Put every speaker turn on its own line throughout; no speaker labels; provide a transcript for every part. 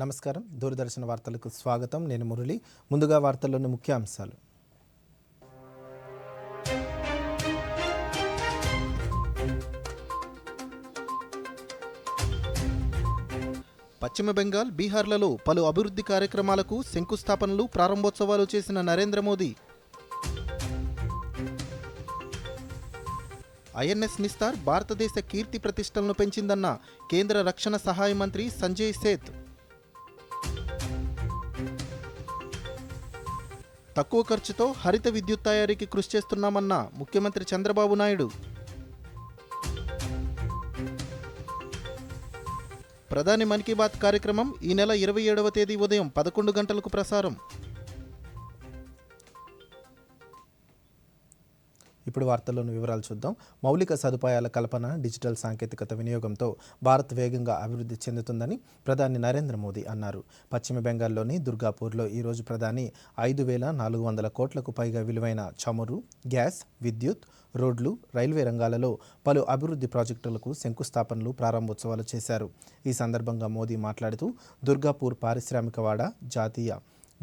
నమస్కారం. దూరదర్శన వార్తలకు స్వాగతం. నేను మురళి. ముందుగా వార్తల్లోని ముఖ్యాంశాలు. పశ్చిమ బెంగాల్, బీహార్లలో పలు అభివృద్ధి కార్యక్రమాలకు శంకుస్థాపనలు, ప్రారంభోత్సవాలు చేసిన నరేంద్ర మోదీ. ఐఎన్ఎస్ నిస్తార్ భారతదేశ కీర్తి ప్రతిష్టలను పెంచిందన్న కేంద్ర రక్షణ సహాయ మంత్రి సంజయ్ సేత్. తక్కువ ఖర్చుతో హరిత విద్యుత్ తయారీకి కృషి చేస్తున్నామన్న ముఖ్యమంత్రి చంద్రబాబు నాయుడు. ప్రధాని మన్ కీ బాత్ కార్యక్రమం ఈ నెల 27వ తేదీ ఉదయం 11 గంటలకు ప్రసారం. ఇప్పుడు వార్తల్లోని వివరాలు చూద్దాం. మౌలిక సదుపాయాల కల్పన, డిజిటల్ సాంకేతికత వినియోగంతో భారత్ వేగంగా అభివృద్ధి చెందుతుందని ప్రధాని నరేంద్ర మోదీ అన్నారు. పశ్చిమ బెంగాల్లోని దుర్గాపూర్లో ఈరోజు ప్రధాని 5,400 కోట్లకు పైగా విలువైన చమురు, గ్యాస్, విద్యుత్, రోడ్లు, రైల్వే రంగాలలో పలు అభివృద్ధి ప్రాజెక్టులకు శంకుస్థాపనలు, ప్రారంభోత్సవాలు చేశారు. ఈ సందర్భంగా మోదీ మాట్లాడుతూ దుర్గాపూర్ పారిశ్రామికవాడ జాతీయ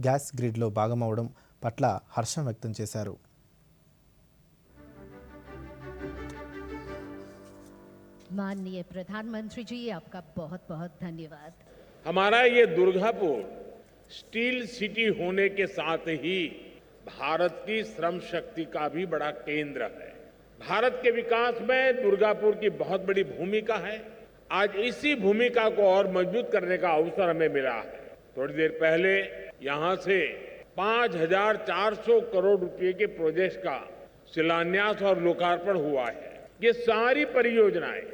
గ్యాస్ గ్రిడ్లో భాగమవడం పట్ల హర్షం వ్యక్తం చేశారు.
माननीय प्रधानमंत्री जी, आपका बहुत बहुत धन्यवाद।
हमारा ये दुर्गापुर स्टील सिटी होने के साथ ही भारत की श्रम शक्ति का भी बड़ा केंद्र है। भारत के विकास में दुर्गापुर की बहुत बड़ी भूमिका है। आज इसी भूमिका को और मजबूत करने का अवसर हमें मिला है। थोड़ी देर पहले यहां से 5,400 करोड़ रुपए के प्रोजेक्ट का शिलान्यास और लोकार्पण हुआ है। ये सारी परियोजनाएं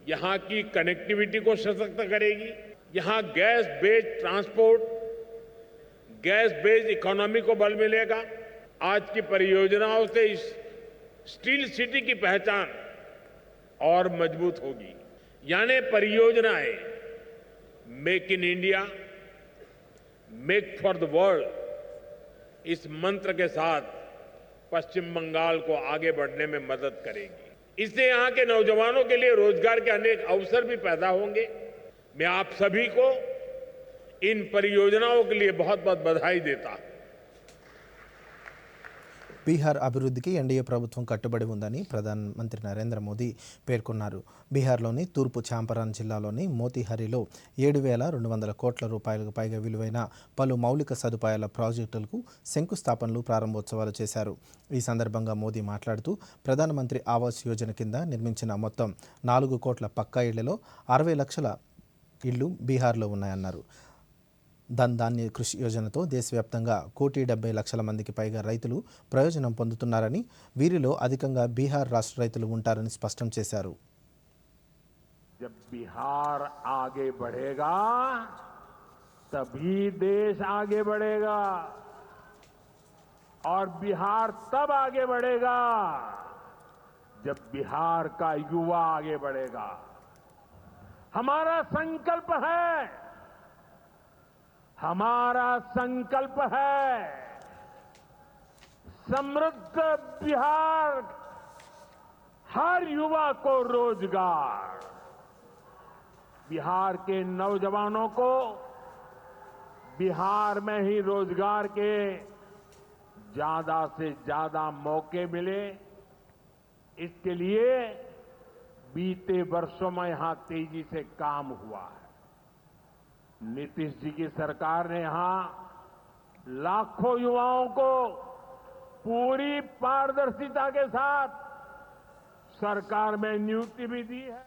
यहां की कनेक्टिविटी को सशक्त करेगी, यहां gas based transport, gas based economy को बल मिलेगा। आज की परियोजनाओं से इस स्टील सिटी की पहचान और मजबूत होगी। यानी परियोजनाएं make in India, make for the world, इस मंत्र के साथ पश्चिम बंगाल को आगे बढ़ने में मदद करेगी। इससे यहां के नौजवानों के लिए रोजगार के अनेक अवसर भी पैदा होंगे। मैं आप सभी को इन परियोजनाओं के लिए बहुत बहुत बधाई देता हूं।
బీహార్ అభివృద్ధికి ఎన్డీఏ ప్రభుత్వం కట్టుబడి ఉందని ప్రధానమంత్రి నరేంద్ర మోదీ పేర్కొన్నారు. బీహార్లోని తూర్పు చాంపరాన్ జిల్లాలోని మోతీహరిలో 7,200 కోట్ల రూపాయలకు పైగా విలువైన పలు మౌలిక సదుపాయాల ప్రాజెక్టులకు శంకుస్థాపనలు, ప్రారంభోత్సవాలు చేశారు. ఈ సందర్భంగా మోదీ మాట్లాడుతూ ప్రధానమంత్రి ఆవాస్ యోజన కింద నిర్మించిన మొత్తం 4 కోట్ల పక్కా ఇళ్లలో 60 లక్షల ఇళ్లు బీహార్లో ఉన్నాయన్నారు. ధన్ ధాన్య కృషి యోజనతో దేశవ్యాప్తంగా 1,70,00,000 మందికి పైగా రైతులు ప్రయోజనం పొందుతున్నారని, వీరిలో అధికంగా బీహార్ రాష్ట్ర రైతులు ఉంటారని స్పష్టం చేశారు.
जब बिहार आगे बढ़ेगा तभी देश आगे बढ़ेगा, और बिहार तब आगे बढ़ेगा जब बिहार का युवा आगे बढ़ेगा। हमारा संकल्प है, हमारा संकल्प है समृद्ध बिहार, हर युवा को रोजगार, बिहार के नौजवानों को बिहार में ही रोजगार के ज्यादा से ज्यादा मौके मिले। इसके लिए बीते वर्षों में यहां तेजी से काम हुआ है। नीतीश जी की सरकार ने यहां लाखों युवाओं को पूरी पारदर्शिता के साथ सरकार में नियुक्ति भी दी है।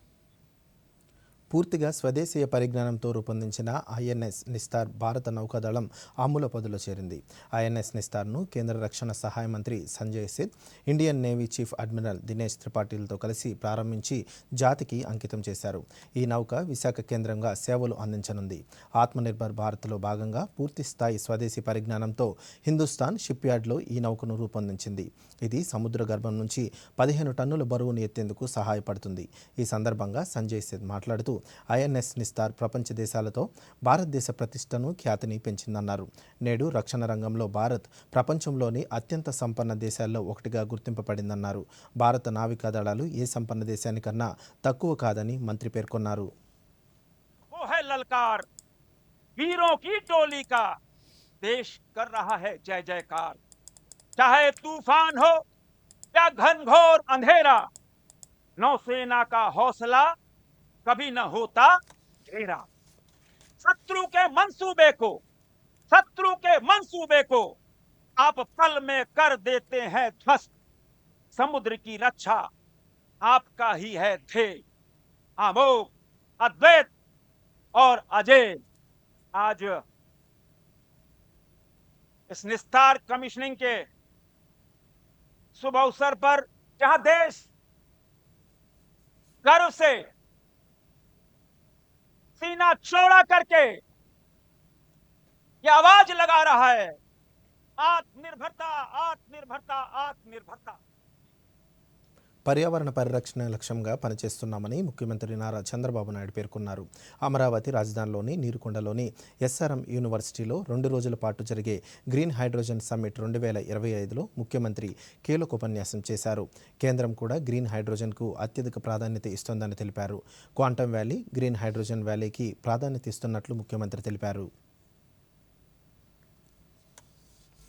పూర్తిగా స్వదేశీయ పరిజ్ఞానంతో రూపొందించిన ఐఎన్ఎస్ నిస్తార్ భారత నౌకాదళం అమ్ముల పొదిలో చేరింది. ఐఎన్ఎస్ నిస్తార్ను కేంద్ర రక్షణ సహాయ మంత్రి Sanjay Seth, Indian navy chief admiral Dinesh త్రిపాఠిలతో కలిసి ప్రారంభించి జాతికి అంకితం చేశారు. ఈ నౌక విశాఖ కేంద్రంగా సేవలు అందించనుంది. ఆత్మనిర్భర్ భారత్లో భాగంగా పూర్తి స్థాయి స్వదేశీ పరిజ్ఞానంతో హిందుస్థాన్ షిప్ యార్డ్లో ఈ నౌకను రూపొందించింది. ఇది సముద్ర గర్భం నుంచి 15 టన్నుల బరువును ఎత్తేందుకు సహాయపడుతుంది. ఈ సందర్భంగా సంజయ్ సేత్ మాట్లాడుతూ ఐఎన్ఎస్ నిస్తార్ ప్రపంచ దేశాలతో భారతదేశ ప్రతిష్టను, ఖ్యాతిని పెంచిందన్నారు. నేడు రక్షణ రంగంలో భారత్ ప్రపంచంలోని అత్యంత సంపన్న దేశాల్లో ఒకటిగా గుర్తింపబడిందన్నారు. భారత నావికా దళాలు ఏ సంపన్న దేశానికన్నా తక్కువ కాదని మంత్రి పేర్కొన్నారు.
वो है ललकार वीरों की टोली का देश कर रहा है जय जयकार। चाहे तूफान हो या घनघोर अंधेरा, नौसेना का हौसला कभी न होता घेरा। शत्रु के मंसूबे को आप पल में कर देते हैं ध्वस्त। समुद्र की रक्षा आपका ही है ध्येय, अमोघ, अद्वैत और अजय। आज इस निस्तार कमीशनिंग के शुभ अवसर पर जहां देश गर्व से सीना चौड़ा करके ये आवाज लगा रहा है, आत्मनिर्भरता, आत्मनिर्भरता, आत्मनिर्भरता।
పర్యావరణ పరిరక్షణ లక్ష్యంగా పనిచేస్తున్నామని ముఖ్యమంత్రి నారా చంద్రబాబు నాయుడు పేర్కొన్నారు. అమరావతి రాజధానిలోని నీరుకొండలోని ఎస్ఆర్ఎం యూనివర్సిటీలో 2 రోజుల పాటు జరిగే గ్రీన్ హైడ్రోజన్ సమ్మిట్ 2025లో ముఖ్యమంత్రి కీలక ఉపన్యాసం చేశారు. కేంద్రం కూడా గ్రీన్ హైడ్రోజన్కు అత్యధిక ప్రాధాన్యత ఇస్తోందని తెలిపారు. క్వాంటమ్ వ్యాలీ, గ్రీన్ హైడ్రోజన్ వ్యాలీకి ప్రాధాన్యత ఇస్తున్నట్లు ముఖ్యమంత్రి తెలిపారు.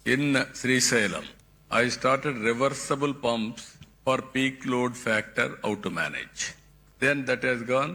In Srisailam, I started reversible pumps for peak load factor how to manage. Then that has gone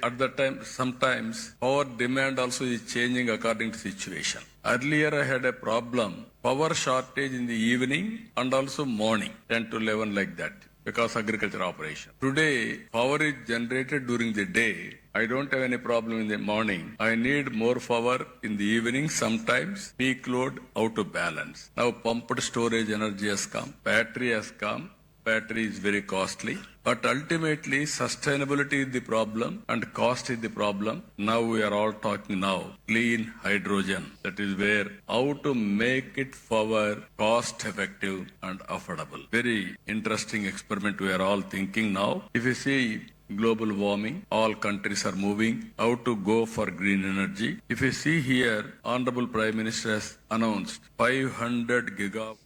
at the time sometimes power demand also is changing according to situation. Earlier I had a problem, power shortage in the evening and also morning, 10 to 11 like that, because agriculture operation. Today power is generated during the day. I don't have any problem in the morning. I need more power in the evening, sometimes peak load out to balance. Now pumped storage energy has come, battery has come. Battery is very costly, but ultimately sustainability is the problem and cost is the problem. Now we are all talking now clean hydrogen. That is where how to make it power cost effective and affordable. Very interesting experiment we are all thinking now. If you see global warming, all countries are moving how to go for green energy. If you see here, Honorable Prime Minister has announced 500 gigawatt.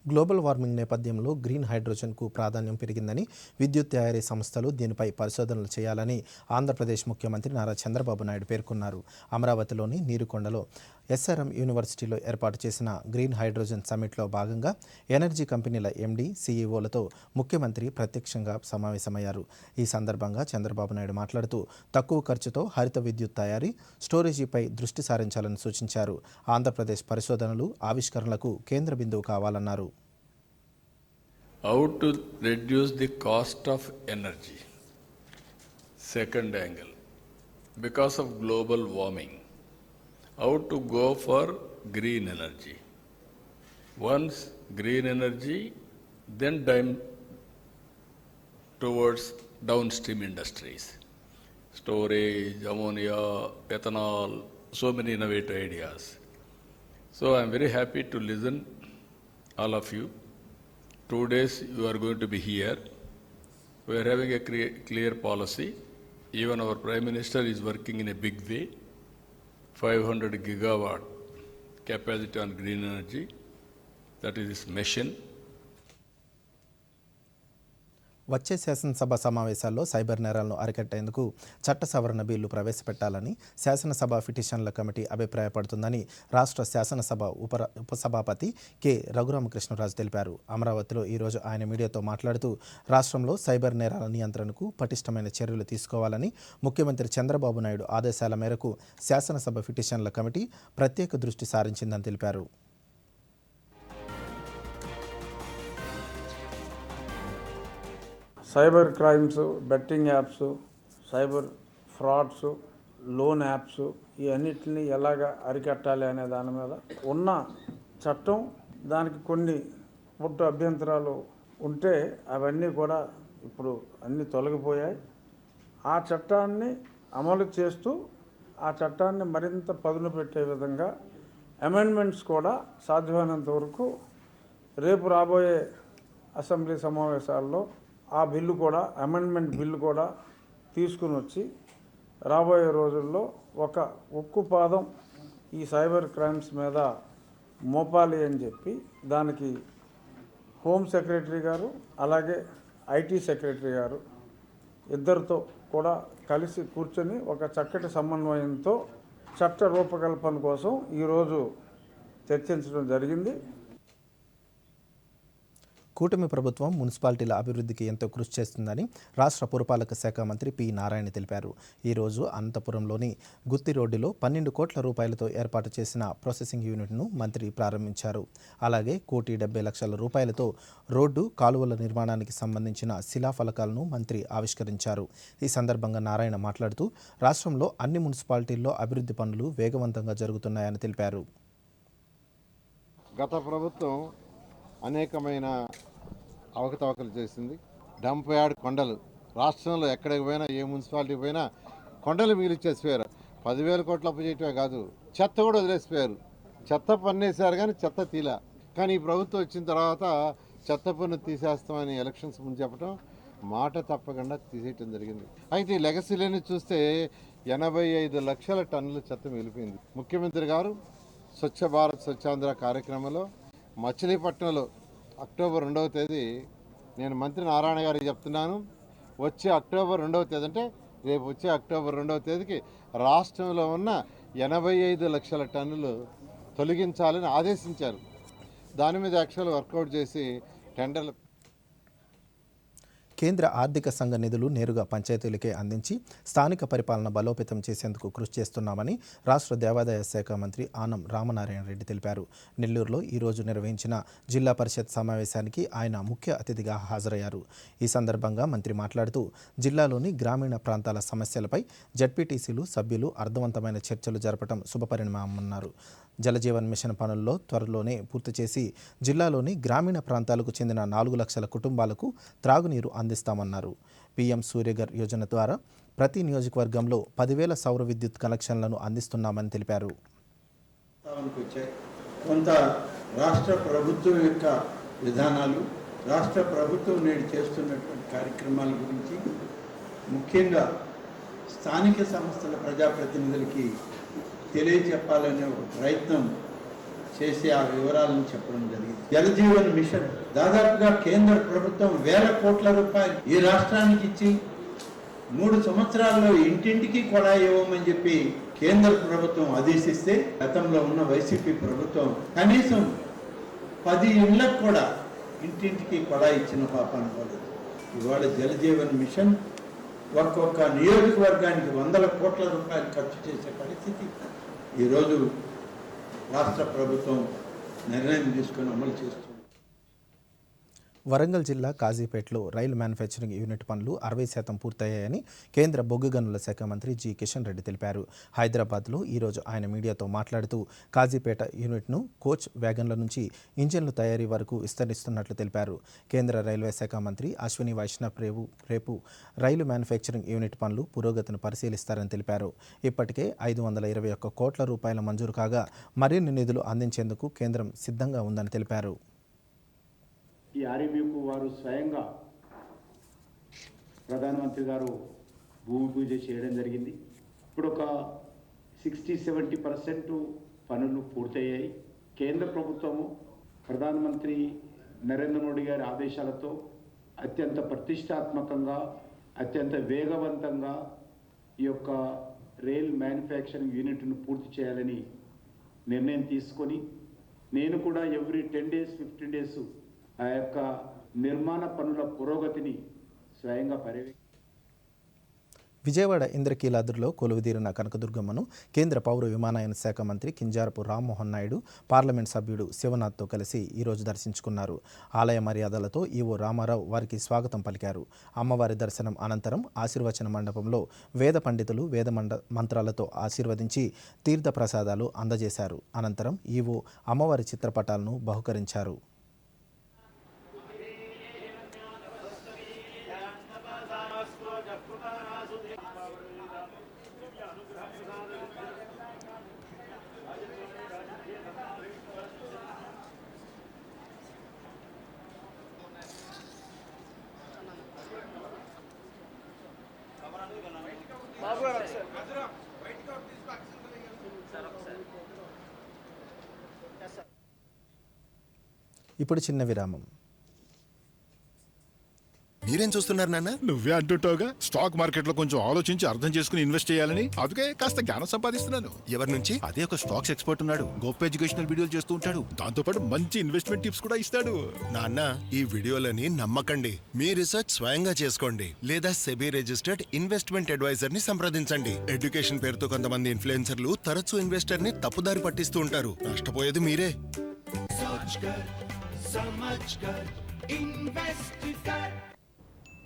Global warming నేపథ్యంలో green హైడ్రోజన్కు ప్రాధాన్యం పెరిగిందని, విద్యుత్ తయారీ సంస్థలు దీనిపై పరిశోధనలు చేయాలని ఆంధ్రప్రదేశ్ ముఖ్యమంత్రి నారా చంద్రబాబు నాయుడు పేర్కొన్నారు. అమరావతిలోని నీరుకొండలో ఎస్ఆర్ఎం యూనివర్సిటీలో ఏర్పాటు చేసిన గ్రీన్ హైడ్రోజన్ సమ్మిట్లో భాగంగా ఎనర్జీ కంపెనీల ఎండీ, సీఈఓలతో ముఖ్యమంత్రి ప్రత్యక్షంగా సమావేశమయ్యారు. ఈ సందర్భంగా చంద్రబాబు నాయుడు మాట్లాడుతూ తక్కువ ఖర్చుతో హరిత విద్యుత్ తయారీ, స్టోరేజీపై దృష్టి సారించాలని సూచించారు. ఆంధ్రప్రదేశ్ పరిశోధనలు, ఆవిష్కరణలకు కేంద్ర బిందువు కావాలన్నారు.
How to reduce the cost of energy. Second angle, because of global warming, how to go for green energy. Once green energy, then towards downstream industries. Storage, ammonia, ethanol, so many innovative ideas. So I'm very happy to listen all of you. 2 days you are going to be here. We are having a clear policy. Even our Prime Minister is working in a big way. 500 gigawatt capacity on green energy. That is his mission.
వచ్చే శాసనసభ సమావేశాల్లో cyber నేరాలను అరికట్టేందుకు చట్ట సవరణ bill ప్రవేశపెట్టాలని శాసనసభ పిటిషన్ల committee అభిప్రాయపడుతుందని రాష్ట్ర శాసనసభ ఉపసభాపతి కె రఘురామకృష్ణరాజు తెలిపారు. అమరావతిలో ఈరోజు ఆయన మీడియాతో మాట్లాడుతూ రాష్ట్రంలో సైబర్ నేరాల నియంత్రణకు పటిష్టమైన చర్యలు తీసుకోవాలని ముఖ్యమంత్రి చంద్రబాబు నాయుడు ఆదేశాల మేరకు శాసనసభ పిటిషన్ల కమిటీ ప్రత్యేక దృష్టి సారించిందని తెలిపారు.
Cyber crimes, betting apps, cyber frauds, loan apps, ఈ అన్నిటిని ఎలాగ అరికట్టాలి అనే దాని మీద ఉన్న చట్టం, దానికి కొన్ని పుట్టు అభ్యంతరాలు ఉంటే అవన్నీ కూడా ఇప్పుడు అన్నీ తొలగిపోయాయి. ఆ చట్టాన్ని అమలు చేస్తూ ఆ చట్టాన్ని మరింత పదును పెట్టే విధంగా అమెండ్మెంట్స్ కూడా సాధ్యమైనంత వరకు రేపు రాబోయే అసెంబ్లీ సమావేశాల్లో ఆ బిల్లు కూడా, అమెండ్మెంట్ బిల్లు కూడా తీసుకుని వచ్చి రాబోయే రోజుల్లో ఒక ఉక్కుపాదం ఈ సైబర్ క్రైమ్స్ మీద మోపాలి అని చెప్పి దానికి హోమ్ సెక్రటరీ గారు అలాగే ఐటీ సెక్రటరీ గారు ఇద్దరితో కూడా కలిసి కూర్చొని ఒక చక్కటి సమన్వయంతో చట్ట రూపకల్పన కోసం ఈరోజు చర్చించడం జరిగింది.
కూటమి ప్రభుత్వం మున్సిపాలిటీల అభివృద్ధికి ఎంతో కృషి చేస్తుందని రాష్ట్ర పురపాలక శాఖ మంత్రి పి నారాయణ తెలిపారు. ఈరోజు అనంతపురంలోని గుత్తి రోడ్డులో 12 కోట్ల రూపాయలతో ఏర్పాటు చేసిన ప్రాసెసింగ్ యూనిట్ను మంత్రి ప్రారంభించారు. అలాగే 1,70,00,000 రూపాయలతో రోడ్డు కాలువల నిర్మాణానికి సంబంధించిన శిలాఫలకాలను మంత్రి ఆవిష్కరించారు. ఈ సందర్భంగా నారాయణ మాట్లాడుతూ రాష్ట్రంలో అన్ని మున్సిపాలిటీల్లో అభివృద్ధి పనులు వేగవంతంగా జరుగుతున్నాయని తెలిపారు.
గత ప్రభుత్వం అనేకమైన అవకతవకలు చేసింది. డంప్ యార్డ్ కొండలు రాష్ట్రంలో ఎక్కడికి పోయినా, ఏ మున్సిపాలిటీ పోయినా కొండలు మిగిలిచ్చేసిపోయారు. 10,000 కోట్లు అప్పు చేయటమే కాదు, చెత్త కూడా వదిలేసిపోయారు. చెత్త పన్నేశారు కానీ చెత్త తీలా. కానీ ఈ ప్రభుత్వం వచ్చిన తర్వాత చెత్త పన్ను తీసేస్తామని ఎలక్షన్స్ ముందు చెప్పడం, మాట తప్పకుండా తీసేయటం జరిగింది. అయితే ఈ లెగసీలని చూస్తే 85 లక్షల టన్నుల చెత్త మిగిలిపోయింది. ముఖ్యమంత్రి గారు స్వచ్ఛ భారత్ స్వచ్ఛాంధ్ర కార్యక్రమంలో మచిలీపట్నంలో అక్టోబర్ 2వ తేదీ నేను మంత్రి నారాయణ గారికి చెప్తున్నాను, వచ్చే అక్టోబర్ 2వ తేదీ అంటే రేపు వచ్చే అక్టోబర్ 2వ తేదీకి రాష్ట్రంలో ఉన్న 85 లక్షల టన్నులు తొలగించాలని ఆదేశించారు. దాని మీద యాక్చువల్ వర్కౌట్ చేసి టెండర్లు.
కేంద్ర ఆర్థిక సంఘ నిధులు నేరుగా పంచాయతీలకే అందించి స్థానిక పరిపాలన బలోపేతం చేసేందుకు కృషి చేస్తున్నామని రాష్ట్ర దేవాదాయ శాఖ మంత్రి ఆనం రామనారాయణ రెడ్డి తెలిపారు. నెల్లూరులో ఈరోజు నిర్వహించిన జిల్లా పరిషత్ సమావేశానికి ఆయన ముఖ్య అతిథిగా హాజరయ్యారు. ఈ సందర్భంగా మంత్రి మాట్లాడుతూ జిల్లాలోని గ్రామీణ ప్రాంతాల సమస్యలపై జడ్పీటీసీలు సభ్యులు అర్థవంతమైన చర్చలు జరపడం శుభపరిణామన్నారు. జలజీవన్ మిషన్ పనుల్లో త్వరలోనే పూర్తి చేసి జిల్లాలోని గ్రామీణ ప్రాంతాలకు చెందిన 4 లక్షల కుటుంబాలకు త్రాగునీరు అందిస్తామన్నారు. పీఎం సూర్యఘర్ యోజన ద్వారా ప్రతి నియోజకవర్గంలో 10,000 సౌర విద్యుత్ కనెక్షన్లను అందిస్తున్నామని తెలిపారు.
కొంత రాష్ట్ర ప్రభుత్వం యొక్క విధానాలు, రాష్ట్ర ప్రభుత్వం నేడు చేస్తున్నటువంటి కార్యక్రమాల గురించి, ముఖ్యంగా స్థానిక సంస్థల ప్రజాప్రతినిధులకి తెలియజెప్పాలనే ఒక ప్రయత్నం చేసి ఆ వివరాలను చెప్పడం జరిగింది. జలజీవన్ మిషన్ దాదాపుగా కేంద్ర ప్రభుత్వం 1,000 కోట్ల రూపాయలు ఈ రాష్ట్రానికి ఇచ్చి 3 సంవత్సరాల్లో ఇంటింటికి కొడాయి ఇవ్వమని చెప్పి కేంద్ర ప్రభుత్వం ఆదేశిస్తే, గతంలో ఉన్న వైసీపీ ప్రభుత్వం కనీసం 10 ఇళ్లకు కూడా ఇంటింటికి కొడాయి ఇచ్చిన పాపాన పోలేదు. ఇవాళ జలజీవన్ మిషన్ ఒక్కొక్క నియోజకవర్గానికి 100 కోట్ల రూపాయలు ఖర్చు చేసే పరిస్థితి ఈరోజు రాష్ట్ర ప్రభుత్వం నిర్ణయం తీసుకుని అమలు చేస్తుంది.
వరంగల్ జిల్లా కాజీపేటలో రైలు మ్యానుఫ్యాక్చరింగ్ యూనిట్ పనులు 60% పూర్తయ్యాయని కేంద్ర బొగ్గు గనుల శాఖ మంత్రి జి కిషన్ రెడ్డి తెలిపారు. హైదరాబాద్లో ఈరోజు ఆయన మీడియాతో మాట్లాడుతూ కాజీపేట యూనిట్ను కోచ్ వ్యాగన్ల నుంచి ఇంజిన్ల తయారీ వరకు విస్తరిస్తున్నట్లు తెలిపారు. కేంద్ర రైల్వే శాఖ మంత్రి అశ్విని వైష్ణవ్ రేపు రైలు మ్యానుఫ్యాక్చరింగ్ యూనిట్ పనులు పురోగతిని పరిశీలిస్తారని తెలిపారు. ఇప్పటికే 521 కోట్ల రూపాయల మంజూరు కాగా మరిన్ని నిధులు అందించేందుకు కేంద్రం సిద్ధంగా ఉందని తెలిపారు.
ఈ ఆర్ఎంయూకు వారు స్వయంగా ప్రధానమంత్రి గారు భూమి పూజ చేయడం జరిగింది. ఇప్పుడు ఒక 60-70% పనులు పూర్తయ్యాయి. కేంద్ర ప్రభుత్వము ప్రధానమంత్రి నరేంద్ర మోడీ గారి ఆదేశాలతో అత్యంత ప్రతిష్టాత్మకంగా, అత్యంత వేగవంతంగా ఈ యొక్క రైల్ మ్యానుఫ్యాక్చరింగ్ యూనిట్ను పూర్తి చేయాలని నిర్ణయం తీసుకొని, నేను కూడా ఎవ్రీ 10 days 15 days ఆ యొక్క నిర్మాణ పనుల పురోగతిని స్వయంగా
విజయవాడ ఇంద్రకీలాద్రిలో కొలువుదీరిన కనకదుర్గమ్మను కేంద్ర పౌర విమానయాన శాఖ మంత్రి కింజారపు రామ్మోహన్ నాయుడు పార్లమెంట్ సభ్యుడు శివనాథ్తో కలిసి ఈరోజు దర్శించుకున్నారు. ఆలయ మర్యాదలతో ఈవో రామారావు వారికి స్వాగతం పలికారు. అమ్మవారి దర్శనం అనంతరం ఆశీర్వచన మండపంలో వేద పండితులు వేద మంత్రాలతో ఆశీర్వదించి తీర్థ ప్రసాదాలు అందజేశారు. అనంతరం ఈవో అమ్మవారి చిత్రపటాలను బహుకరించారు. ఇప్పుడు చిన్న విరామం.
మీరేం చూస్తున్నారు నాన్న?
నువ్వే అంటుంటావుగా స్టాక్ మార్కెట్ లో కొంచెం ఆలోచించి అర్థం చేసుకుని ఇన్వెస్ట్ చేయాలని. అందుకే కాస్త జ్ఞానం సంపాదిస్తున్నాను.
ఎవరి నుంచి?
అదే ఒక స్టాక్స్ ఎక్స్పర్ట్ ఉన్నాడు, గొప్ప ఎడ్యుకేషనల్ వీడియోలు చేస్తూ ఉంటాడు. దాంతో పాటు మంచి ఇన్వెస్ట్మెంట్ టిప్స్ కూడా ఇస్తాడు.
నాన్న, ఈ వీడియోలని నమ్మకండి. మీ రీసెర్చ్ స్వయంగా చేసుకోండి లేదా సెబీ రిజిస్టర్డ్ ఇన్వెస్ట్మెంట్ అడ్వైజర్ ని సంప్రదించండి. ఎడ్యుకేషన్ పేరుతో కొంతమంది ఇన్ఫ్లుయెన్సర్లు తరచూ ఇన్వెస్టర్ ని తప్పుదారి పట్టిస్తూ ఉంటారు. నష్టపోయేది మీరే.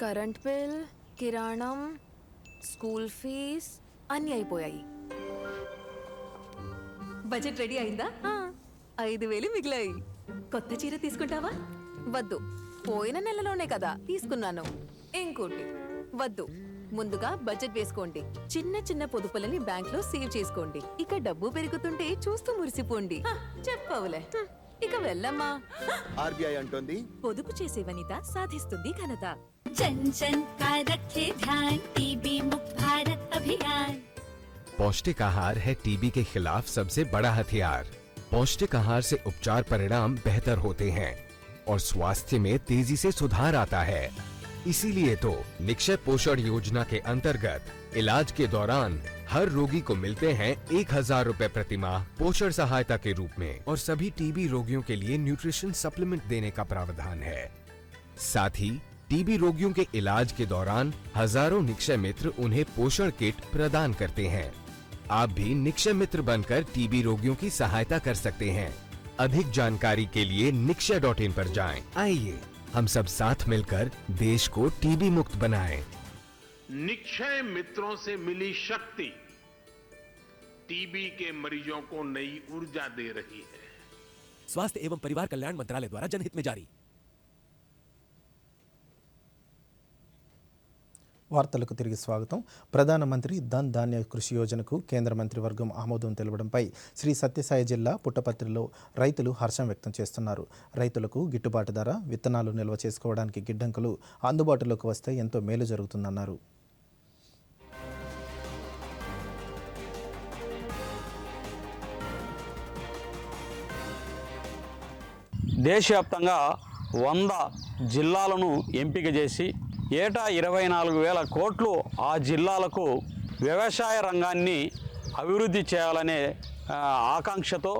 కరెంట్ బిల్, కిరాణం, స్కూల్ ఫీజ్ అన్నీ అయిపోయాయి.
బడ్జెట్ రెడీ అయిందా?
5,000 మిగిలాయి.
కొత్త చీర తీసుకుంటావా?
వద్దు, పోయిన నెలలోనే కదా తీసుకున్నాను. ఇంకోటి వద్దు. ముందుగా బడ్జెట్ వేసుకోండి. చిన్న చిన్న పొదుపులని బ్యాంక్ లో సేవ్ చేసుకోండి. ఇక డబ్బు పెరుగుతుంటే చూస్తూ మురిసిపోండి. చెప్పవులే, ఇక వెళ్ళమ్మా.
ఆర్బీఐ అంటోంది,
పొదుపు చేసే వనిత సాధిస్తుంది ఘనత.
जन जन का रखे ध्यान, टीबी मुक्त भारत अभियान।
पौष्टिक आहार है टीबी के खिलाफ सबसे बड़ा हथियार। पौष्टिक आहार से उपचार परिणाम बेहतर होते हैं और स्वास्थ्य में तेजी से सुधार आता है। इसीलिए तो निक्षय पोषण योजना के अंतर्गत इलाज के दौरान हर रोगी को मिलते हैं 1,000 रुपए प्रति माह पोषण सहायता के रूप में और सभी टीबी रोगियों के लिए न्यूट्रिशन सप्लीमेंट देने का प्रावधान है। साथ ही टीबी रोगियों के इलाज के दौरान हजारों निक्षय मित्र उन्हें पोषण किट प्रदान करते हैं। आप भी निक्षय मित्र बनकर टीबी रोगियों की सहायता कर सकते हैं। अधिक जानकारी के लिए nikshay.in पर जाएं। आइए हम सब साथ मिलकर देश को टीबी मुक्त बनाएं।
निक्षय मित्रों से मिली शक्ति टीबी के मरीजों को नई ऊर्जा दे रही है।
स्वास्थ्य एवं परिवार कल्याण मंत्रालय द्वारा जनहित में जारी।
వార్తలకు తిరిగి స్వాగతం. ప్రధానమంత్రి ధన్ ధాన్య కృషి యోజనకు కేంద్ర మంత్రివర్గం ఆమోదం తెలపడంపై శ్రీ సత్యసాయి జిల్లా పుట్టపర్తిలో రైతులు హర్షం వ్యక్తం చేస్తున్నారు. రైతులకు గిట్టుబాటు ధర, విత్తనాలు నిల్వ చేసుకోవడానికి గిడ్డంకులు అందుబాటులోకి వస్తే ఎంతో మేలు జరుగుతుందన్నారు.
దేశవ్యాప్తంగా 100 జిల్లాలను ఎంపిక చేసి ఏటా 24,000 కోట్లు ఆ జిల్లాలకు వ్యవసాయ రంగాన్ని అభివృద్ధి చేయాలనే ఆకాంక్షతో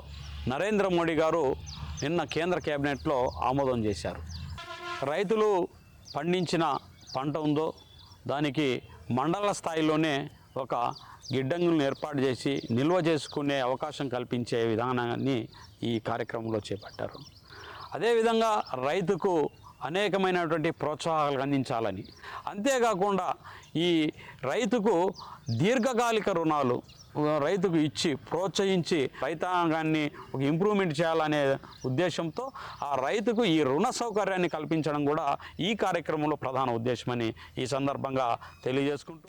నరేంద్ర మోడీ గారు నిన్న కేంద్ర కేబినెట్లో ఆమోదం చేశారు. రైతులు పండించిన పంట ఉందో దానికి మండల స్థాయిలోనే ఒక గిడ్డంగులను ఏర్పాటు చేసి నిల్వ చేసుకునే అవకాశం కల్పించే విధానాన్ని ఈ కార్యక్రమంలో చేపట్టారు. అదేవిధంగా రైతుకు అనేకమైనటువంటి ప్రోత్సాహాలు అందించాలని, అంతేకాకుండా ఈ రైతుకు దీర్ఘకాలిక రుణాలు రైతుకు ఇచ్చి ప్రోత్సహించి రైతాంగాన్ని ఒక ఇంప్రూవ్మెంట్ చేయాలనే ఉద్దేశంతో ఆ రైతుకు ఈ రుణ సౌకర్యాన్ని కల్పించడం కూడా ఈ కార్యక్రమంలో ప్రధాన ఉద్దేశమని ఈ సందర్భంగా తెలియజేసుకుంటూ,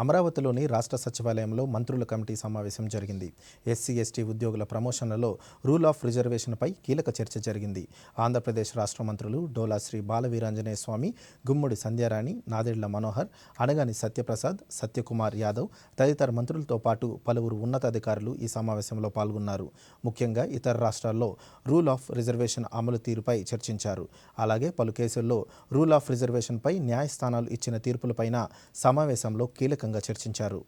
అమరావతిలోని రాష్ట్ర సచివాలయంలో మంత్రుల కమిటీ సమావేశం జరిగింది. ఎస్సీ ఎస్టీ ఉద్యోగుల ప్రమోషన్లలో రూల్ ఆఫ్ రిజర్వేషన్పై కీలక చర్చ జరిగింది. ఆంధ్రప్రదేశ్ రాష్ట్ర మంత్రులు డోలా శ్రీ బాలవీరాంజనేయ స్వామి, గుమ్మడి సంధ్యారాణి, నాదెళ్ల మనోహర్, అనగాని సత్యప్రసాద్, సత్యకుమార్ యాదవ్ తదితర మంత్రులతో పాటు పలువురు ఉన్నతాధికారులు ఈ సమావేశంలో పాల్గొన్నారు. ముఖ్యంగా ఇతర రాష్ట్రాల్లో రూల్ ఆఫ్ రిజర్వేషన్ అమలు తీరుపై చర్చించారు. అలాగే పలు కేసుల్లో రూల్ ఆఫ్ రిజర్వేషన్పై న్యాయస్థానాలు ఇచ్చిన తీర్పులపైన సమావేశంలో కీలకంగా చర్చించారు.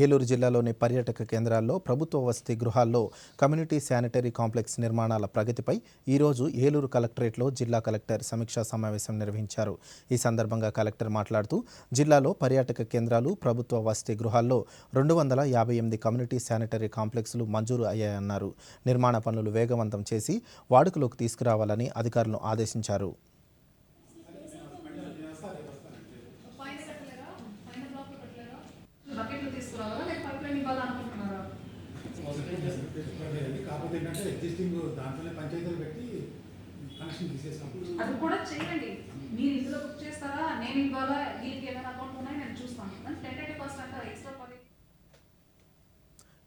ఏలూరు జిల్లాలోని పర్యాటక కేంద్రాల్లో, ప్రభుత్వ వసతి గృహాల్లో కమ్యూనిటీ శానిటరీ కాంప్లెక్స్ నిర్మాణాల ప్రగతిపై ఈరోజు ఏలూరు కలెక్టరేట్లో జిల్లా కలెక్టర్ సమీక్షా సమావేశం నిర్వహించారు. ఈ సందర్భంగా కలెక్టర్ మాట్లాడుతూ జిల్లాలో పర్యాటక కేంద్రాలు, ప్రభుత్వ వసతి గృహాల్లో 258 కమ్యూనిటీ శానిటరీ కాంప్లెక్స్లు మంజూరు అయ్యాయన్నారు. నిర్మాణ పనులు వేగవంతం చేసి వాడుకలోకి తీసుకురావాలని అధికారులను ఆదేశించారు.
అది కూడా చేయండి. మీరు ఇందులో బుక్ చేస్తారా, నేను ఇవ్వాలా, దీనికి ఏమైనా అకౌంట్ ఉన్నాయి నేను చూస్తాను. టెంటేటివ్ కాస్ట్ అంటారా ఎక్స్ట్రా 10.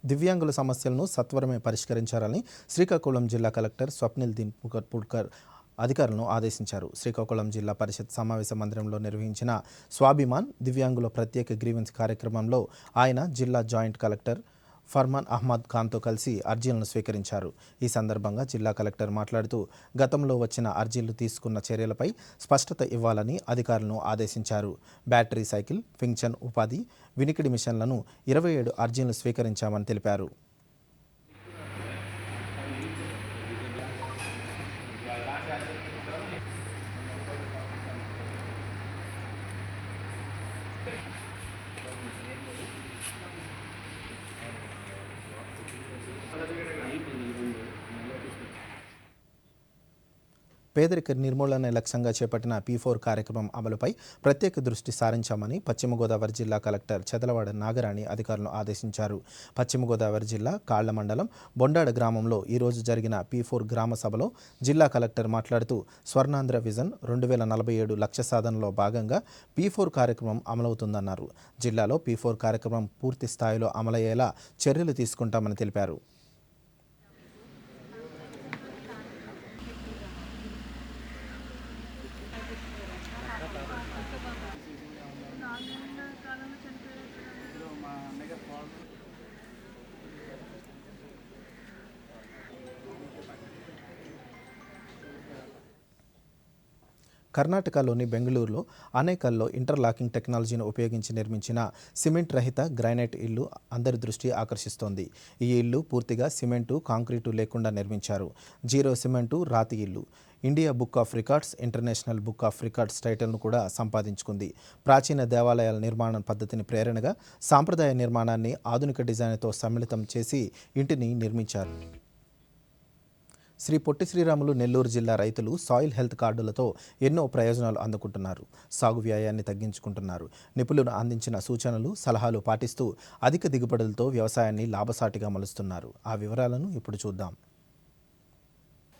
దివ్యాంగుల సమస్యలను సత్వరమే పరిష్కరించాలని శ్రీకాకుళం జిల్లా కలెక్టర్ స్వప్నిల్ దిన్పుకర్ అధికారులను ఆదేశించారు. శ్రీకాకుళం జిల్లా పరిషత్ సమావేశ మందిరంలో నిర్వహించిన స్వాభిమాన్ దివ్యాంగుల ప్రత్యేక గ్రీవెన్స్ కార్యక్రమంలో ఆయన జిల్లా జాయింట్ కలెక్టర్ ఫర్మాన్ అహ్మద్ ఖాన్తో కలిసి అర్జీలను స్వీకరించారు. ఈ సందర్భంగా జిల్లా కలెక్టర్ మాట్లాడుతూ గతంలో వచ్చిన అర్జీలు తీసుకున్న చర్యలపై స్పష్టత ఇవ్వాలని అధికారులను ఆదేశించారు. బ్యాటరీ సైకిల్, పింఛన్ ఉపాధి, వినికిడి మిషన్లను 27 అర్జీలు స్వీకరించామని తెలిపారు. పేదరిక నిర్మూలన లక్ష్యంగా చేపట్టిన P4 కార్యక్రమం అమలుపై ప్రత్యేక దృష్టి సారించామని పశ్చిమ గోదావరి జిల్లా కలెక్టర్ చదలవాడ నాగరాణి అధికారులను ఆదేశించారు. పశ్చిమ గోదావరి జిల్లా కాళ్ల మండలం బొండాడ గ్రామంలో ఈరోజు జరిగిన P4 గ్రామ సభలో జిల్లా కలెక్టర్ మాట్లాడుతూ స్వర్ణాంధ్ర విజన్ 2047 లక్ష్య సాధనలో భాగంగా P4 కార్యక్రమం అమలవుతుందన్నారు. జిల్లాలో P4 కార్యక్రమం పూర్తి స్థాయిలో అమలయ్యేలా చర్యలు తీసుకుంటామని తెలిపారు. కర్ణాటకలోని బెంగళూరులో అనేకల్లో ఇంటర్లాకింగ్ టెక్నాలజీని ఉపయోగించి నిర్మించిన సిమెంట్ రహిత గ్రానైట్ ఇల్లు అందరి దృష్టి ఆకర్షిస్తోంది. ఈ ఇల్లు పూర్తిగా సిమెంటు, కాంక్రీటు లేకుండా నిర్మించారు. జీరో సిమెంటు రాతి ఇల్లు India book of records, international book of records టైటిల్ను కూడా సంపాదించుకుంది. ప్రాచీన దేవాలయాల నిర్మాణ పద్ధతిని ప్రేరణగా సాంప్రదాయ నిర్మాణాన్ని ఆధునిక డిజైన్తో సమ్మిళితం చేసి ఇంటిని నిర్మించారు. శ్రీ పొట్టి శ్రీరాములు నెల్లూరు జిల్లా రైతులు సాయిల్ హెల్త్ కార్డులతో ఎన్నో ప్రయోజనాలు అందుకుంటున్నారు. సాగు వ్యయాన్ని తగ్గించుకుంటున్నారు. నిపుణులు అందించిన సూచనలు, సలహాలు పాటిస్తూ అధిక దిగుబడులతో వ్యవసాయాన్ని లాభసాటిగా మలుస్తున్నారు. ఆ వివరాలను ఇప్పుడు చూద్దాం.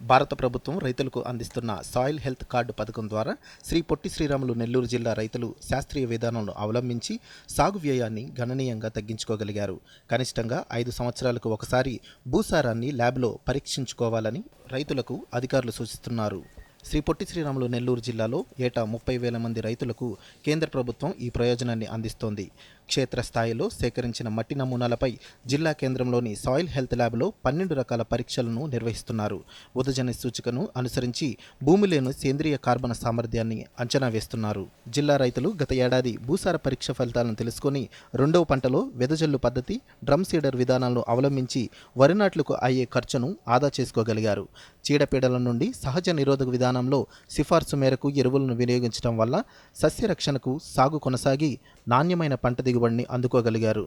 భారత ప్రభుత్వం రైతులకు అందిస్తున్న సాయిల్ హెల్త్ కార్డు పథకం ద్వారా శ్రీ పొట్టి శ్రీరాములు నెల్లూరు జిల్లా రైతులు శాస్త్రీయ విధానాలను అవలంబించి సాగు వ్యయాన్ని గణనీయంగా తగ్గించుకోగలిగారు. కనిష్టంగా 5 సంవత్సరాలకు ఒకసారి భూసారాన్ని ల్యాబ్లో పరీక్షించుకోవాలని రైతులకు అధికారులు సూచిస్తున్నారు. శ్రీ పొట్టి శ్రీరాములు నెల్లూరు జిల్లాలో ఏటా 30,000 మంది రైతులకు కేంద్ర ప్రభుత్వం ఈ ప్రయోజనాన్ని అందిస్తోంది. క్షేత్రస్థాయిలో సేకరించిన మట్టి నమూనాలపై జిల్లా కేంద్రంలోని సాయిల్ హెల్త్ ల్యాబ్లో 12 రకాల పరీక్షలను నిర్వహిస్తున్నారు. ఉదజని సూచికను అనుసరించి భూమిలోని సేంద్రియ కార్బన్ సామర్థ్యాన్ని అంచనా వేస్తున్నారు. జిల్లా రైతులు గత ఏడాది భూసార పరీక్ష ఫలితాలను తెలుసుకొని రెండవ పంటలో వెదజల్లు పద్ధతి, డ్రమ్ సీడర్ విధానాలను అవలంబించి వరి నాట్లకు అయ్యే ఖర్చును ఆదా చేసుకోగలిగారు. చీడపీడల నుండి సహజ నిరోధక విధానంలో సిఫార్సు మేరకు ఎరువులను వినియోగించడం వల్ల సస్యరక్షణకు సాగు కొనసాగి నాణ్యమైన పంట దిగుబడిని అందుకోగలిగారు.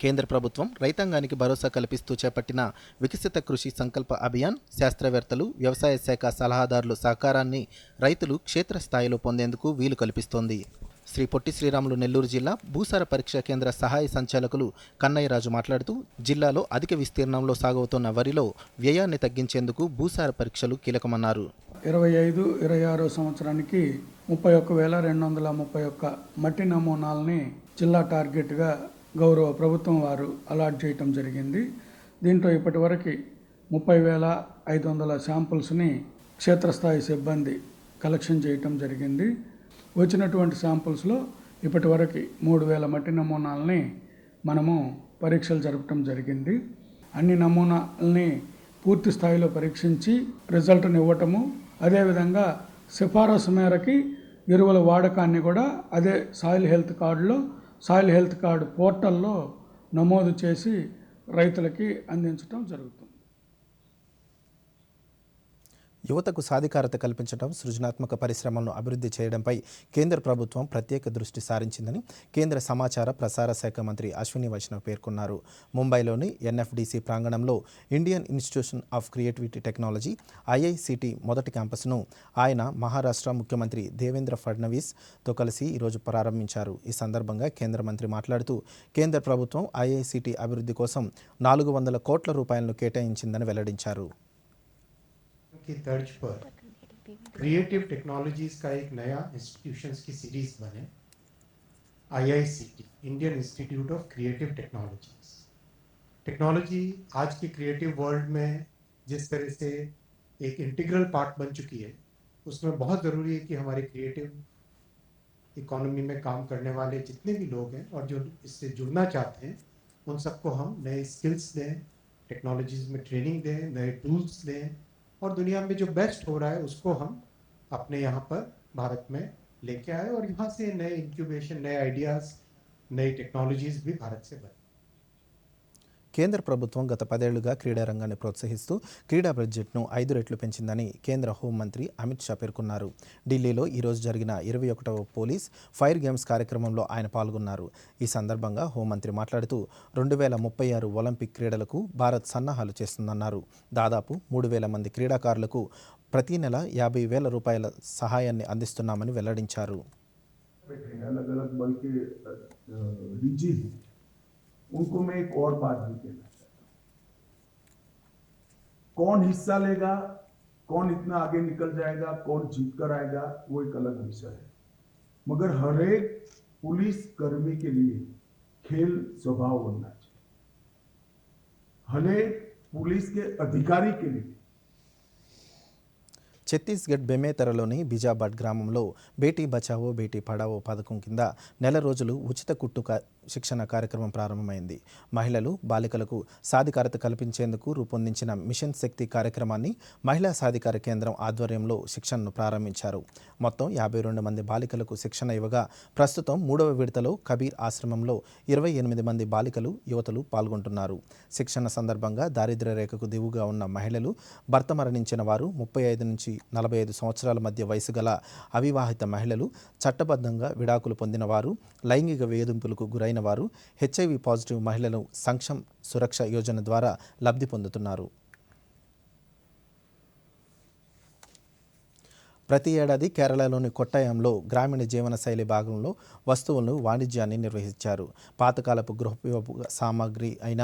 కేంద్ర ప్రభుత్వం రైతాంగానికి భరోసా కల్పిస్తూ చేపట్టిన వికసిత కృషి సంకల్ప అభియాన్, శాస్త్రవేత్తలు, వ్యవసాయ శాఖ సలహాదారుల సహకారాన్ని రైతులు క్షేత్రస్థాయిలో పొందేందుకు వీలు కల్పిస్తోంది. శ్రీ పొట్టి శ్రీరాములు నెల్లూరు జిల్లా భూసార పరీక్షా కేంద్ర సహాయ సంచాలకులు కన్నయ్యరాజు మాట్లాడుతూ జిల్లాలో అధిక విస్తీర్ణంలో సాగుతున్న వరిలో వ్యయాన్ని తగ్గించేందుకు భూసార పరీక్షలు కీలకమన్నారు.
25-26 సంవత్సరానికి 31,231 మట్టి నమూనాలని జిల్లా టార్గెట్గా గౌరవ ప్రభుత్వం వారు అలాట్ చేయటం జరిగింది. దీంట్లో ఇప్పటివరకు 30,500 శాంపుల్స్ని క్షేత్రస్థాయి సిబ్బంది కలెక్షన్ చేయటం జరిగింది. వచ్చినటువంటి శాంపుల్స్లో ఇప్పటివరకు 3,000 మట్టి నమూనాలని మనము పరీక్షలు జరపడం జరిగింది. అన్ని నమూనాలని పూర్తి స్థాయిలో పరీక్షించి రిజల్ట్ని ఇవ్వటము, అదేవిధంగా సిఫారసు మేరకి ఎరువుల వాడకాన్ని కూడా అదే సాయిల్ హెల్త్ కార్డులో, సాయిల్ హెల్త్ కార్డు పోర్టల్లో నమోదు చేసి రైతులకి అందించడం జరుగుతుంది.
యువతకు సాధికారత కల్పించడం, సృజనాత్మక పరిశ్రమలను అభివృద్ధి చేయడంపై కేంద్ర ప్రభుత్వం ప్రత్యేక దృష్టి సారించిందని కేంద్ర సమాచార ప్రసార శాఖ మంత్రి అశ్విని వైష్ణవ్ పేర్కొన్నారు. ముంబైలోని NFDC ప్రాంగణంలో Indian institution of creativity technology IICT మొదటి క్యాంపస్ను ఆయన మహారాష్ట్ర ముఖ్యమంత్రి దేవేంద్ర ఫడ్నవీస్తో కలిసి ఈరోజు ప్రారంభించారు. ఈ సందర్భంగా కేంద్ర మంత్రి మాట్లాడుతూ కేంద్ర ప్రభుత్వం IICT అభివృద్ధి కోసం 400 కోట్ల రూపాయలను కేటాయించిందని వెల్లడించారు.
की तर्ज पर क्रिएटिव टेक्नोलॉजीज का एक नया इंस्टीट्यूशंस की सीरीज बने, IICT Indian institute of creative technologies. Technology आज की क्रिएटिव वर्ल्ड में जिस तरह से एक इंटीग्रल पार्ट बन चुकी है, उसमें बहुत ज़रूरी है कि हमारे क्रिएटिव इकोनॉमी में काम करने वाले जितने भी लोग हैं और जो इससे जुड़ना चाहते हैं उन सबको हम नए स्किल्स दें, टेक्नोलॉजीज़ में ट्रेनिंग दें, नए टूल्स दें और दुनिया में जो बेस्ट हो रहा है उसको हम अपने यहाँ पर भारत में लेके आए और यहाँ से नए इंक्यूबेशन, नए आइडियाज़, नई टेक्नोलॉजीज़ भी भारत से बने।
కేంద్ర ప్రభుత్వం గత 10 ఏళ్లుగా క్రీడా రంగాన్ని ప్రోత్సహిస్తూ క్రీడా బడ్జెట్ను 5 రెట్లు పెంచిందని కేంద్ర హోంమంత్రి అమిత్ షా పేర్కొన్నారు. ఢిల్లీలో ఈరోజు జరిగిన 21వ పోలీస్ ఫైర్ గేమ్స్ కార్యక్రమంలో ఆయన పాల్గొన్నారు. ఈ సందర్భంగా హోంమంత్రి మాట్లాడుతూ 2036 ఒలింపిక్ క్రీడలకు భారత్ సన్నాహాలు చేస్తుందన్నారు. దాదాపు 3000 మంది క్రీడాకారులకు ప్రతి నెల 50,000 రూపాయల సహాయాన్ని అందిస్తున్నామని వెల్లడించారు.
उनको मैं एक और बात भी कहना चाहता हूँ, कौन हिस्सा लेगा, कौन इतना आगे निकल जाएगा, कौन जीत कर आएगा, वो एक अलग विषय है, मगर हर एक पुलिस कर्मी के लिए खेल स्वभाव बनना चाहिए। हर एक पुलिस के अधिकारी के लिए ఛత్తీస్గఢ్ బెమేతరలోని బిజాబాద్ గ్రామంలో బేటీ బచావో బేటీ పడావో పథకం కింద నెల రోజులు ఉచిత కుట్టు శిక్షణ కార్యక్రమం ప్రారంభమైంది. మహిళలు, బాలికలకు సాధికారత కల్పించేందుకు రూపొందించిన మిషన్ శక్తి కార్యక్రమాన్ని మహిళా సాధికార కేంద్రం ఆధ్వర్యంలో శిక్షణను ప్రారంభించారు. మొత్తం 52 మంది బాలికలకు శిక్షణ ఇవ్వగా ప్రస్తుతం 3వ విడతలో కబీర్ ఆశ్రమంలో 28 మంది బాలికలు, యువతులు పాల్గొంటున్నారు. శిక్షణ సందర్భంగా దారిద్ర్య రేఖకు దిగువగా ఉన్న మహిళలు, భర్త మరణించిన వారు, 35 నుంచి 45 సంవత్సరాల మధ్య వయసు గల అవివాహిత మహిళలు, చట్టబద్ధంగా విడాకులు పొందిన వారు, లైంగిక వేధింపులకు గురైన వారు, హెచ్ఐవి పాజిటివ్ మహిళలు సంక్షేమ సురక్ష యోజన ద్వారా లబ్ధి పొందుతున్నారు. ప్రతి ఏడాది కేరళలోని కొట్టాయంలో గ్రామీణ జీవన శైలి భాగంలో వస్తువులను వాణిజ్యాన్ని నిర్వహించారు. పాతకాలపు గృహోపయోగ సామాగ్రి అయిన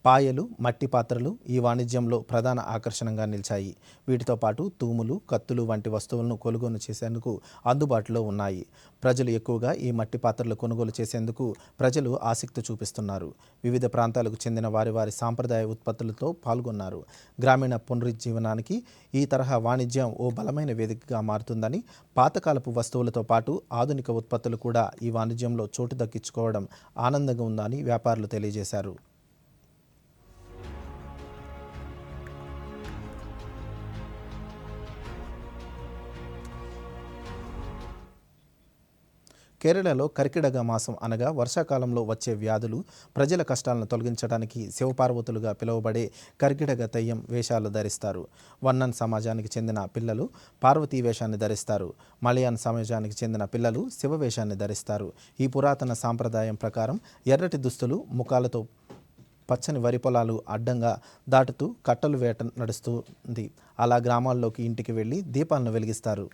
పాయలు, మట్టి పాత్రలు ఈ వాణిజ్యంలో ప్రధాన ఆకర్షణగా నిలిచాయి. వీటితో పాటు తూములు, కత్తులు వంటి వస్తువులను కొనుగోలు చేసేందుకు అందుబాటులో ఉన్నాయి. ప్రజలు ఎక్కువగా ఈ మట్టి పాత్రలు కొనుగోలు చేసేందుకు ప్రజలు ఆసక్తి చూపిస్తున్నారు. వివిధ ప్రాంతాలకు చెందిన వారి సాంప్రదాయ ఉత్పత్తులతో పాల్గొన్నారు. గ్రామీణ పునరుజ్జీవనానికి ఈ తరహా వాణిజ్యం ఓ బలమైన వేదికగా మారుతుందని, పాతకాలపు వస్తువులతో పాటు ఆధునిక ఉత్పత్తులు కూడా ఈ వాణిజ్యంలో చోటు దక్కించుకోవడం ఆనందంగా ఉందని వ్యాపారులు తెలియజేశారు. కేరళలో కర్కిటక మాసం అనగా వర్షాకాలంలో వచ్చే వ్యాధులు, ప్రజల కష్టాలను తొలగించడానికి శివపార్వతులుగా పిలువబడే కర్కిటక తెయ్యం వేషాలు ధరిస్తారు. వన్నన్ సమాజానికి చెందిన పిల్లలు పార్వతీ వేషాన్ని ధరిస్తారు. మలయాన్ సమాజానికి చెందిన పిల్లలు శివ వేషాన్ని ధరిస్తారు. ఈ పురాతన సాంప్రదాయం ప్రకారం ఎర్రటి దుస్తులు, ముఖాలతో పచ్చని వరి పొలాలు అడ్డంగా దాటుతూ కట్టలు వేట నడుస్తుంది. అలా గ్రామాల్లోకి ఇంటికి వెళ్ళి దీపాలను వెలిగిస్తారు.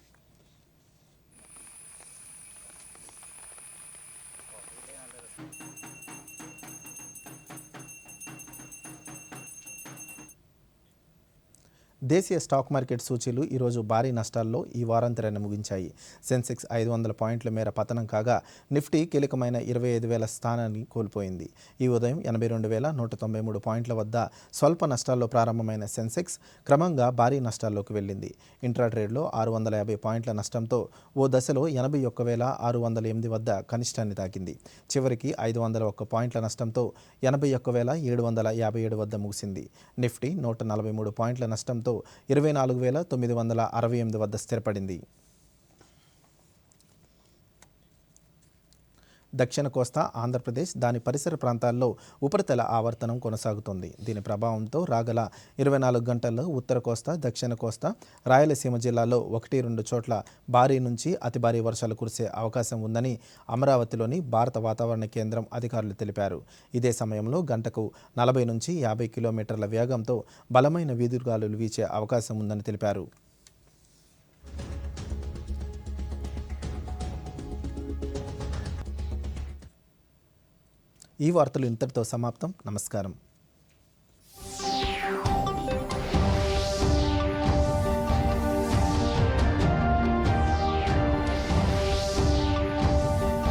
దేశీయ స్టాక్ మార్కెట్ సూచీలు ఈరోజు భారీ నష్టాల్లో ఈ వారాంతరాన్ని ముగించాయి. సెన్సెక్స్ 500 పాయింట్ల మేర పతనం కాగా నిఫ్టీ కీలకమైన 25,000 స్థానాన్ని కోల్పోయింది. ఈ ఉదయం 82,193 పాయింట్ల వద్ద స్వల్ప నష్టాల్లో ప్రారంభమైన సెన్సెక్స్ క్రమంగా భారీ నష్టాల్లోకి వెళ్ళింది. ఇంట్రాట్రేడ్లో 650 పాయింట్ల నష్టంతో ఓ దశలో 81,608 వద్ద కనిష్టాన్ని తాకింది. చివరికి 501 పాయింట్ల నష్టంతో 81,757 వద్ద ముగిసింది. నిఫ్టీ 143 పాయింట్ల నష్టంతో 24,968 వద్ద స్థిరపడింది. దక్షిణ కోస్తా ఆంధ్రప్రదేశ్, దాని పరిసర ప్రాంతాల్లో ఉపరితల ఆవర్తనం కొనసాగుతోంది. దీని ప్రభావంతో రాగల 24 గంటల్లో ఉత్తర కోస్తా, దక్షిణ కోస్తా, రాయలసీమ జిల్లాల్లో 1-2 చోట్ల భారీ నుంచి అతి భారీ వర్షాలు కురిసే అవకాశం ఉందని అమరావతిలోని భారత వాతావరణ కేంద్రం అధికారులు తెలిపారు. ఇదే సమయంలో గంటకు 40 నుంచి 50 కిలోమీటర్ల వేగంతో బలమైన వీదురుగాలులు వీచే అవకాశం ఉందని తెలిపారు. ఈ వార్తలు ఇంతటితో సమాప్తం. నమస్కారం.